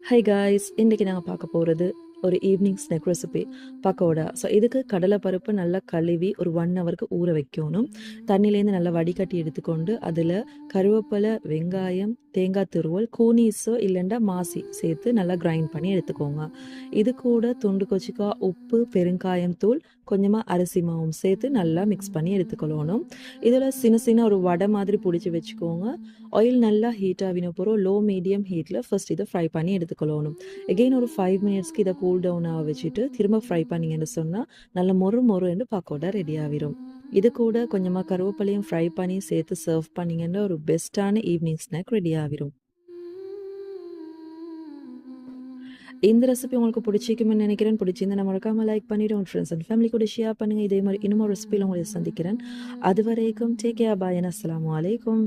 High guys, இன்றைக்கி நாங்கள் பார்க்க போகிறது ஒரு evening snack recipe pakoda. So இதுக்கு கடலைப்பருப்பு நல்லா கழுவி ஒரு 1 ஹவருக்கு ஊற வைக்கணும். தண்ணியிலேருந்து நல்லா வடிகட்டி எடுத்துக்கொண்டு அதில் கருவேப்பிலை, வெங்காயம், தேங்காய் துருவல், கூனீஸோ இல்லைண்டா மாசி சேர்த்து நல்லா கிரைண்ட் பண்ணி எடுத்துக்கோங்க. இது கூட துண்டு கொச்சிக்காய், உப்பு, பெருங்காயம் தூள், கொஞ்சமாக அரிசி மாவும் சேர்த்து நல்லா மிக்ஸ் பண்ணி எடுத்துக்கொள்ளணும். இதில் சின்ன சின்ன ஒரு வடை மாதிரி பிடிச்சி வச்சுக்கோங்க. ஆயில் நல்லா ஹீட் ஆகின போகிறோம் லோ மீடியம் ஹீட்டில் ஃபர்ஸ்ட் இதை ஃப்ரை பண்ணி எடுத்துக்கொள்ளணும். எகெயின் ஒரு 5 மினிட்ஸ்க்கு இதை கூல் டவுன் ஆக வச்சுட்டு திரும்ப ஃப்ரை பண்ணிங்கன்னு சொன்னால் நல்ல மொறு மொறுன்னு பக்கோடா ரெடி ஆகிரும். இது கூட கொஞ்சமாக கருவேப்பிலையும் ஃப்ரை பண்ணி சேர்த்து சர்வ் பண்ணிங்கன்னா ஒரு பெஸ்ட்டான ஈவினிங் ஸ்நாக் ரெடி ஆகிரும். இந்த ரெசிபி உங்களுக்கு பிடிச்சிக்குமென்னு நினைக்கிறேன். பிடிச்சிருந்தா மறக்காம லைக் பண்ணிவிட்டு உங்கள் ஃப்ரெண்ட்ஸ் அண்ட் ஃபேமிலி கூட ஷேர் பண்ணுங்கள். இதே மாதிரி இன்னும் ஒரு ரெசிபியில் உங்களை சந்திக்கிறேன். அது வரைக்கும் டேக் கேர், பாய், அஸ்ஸலாமு அலைக்கும்.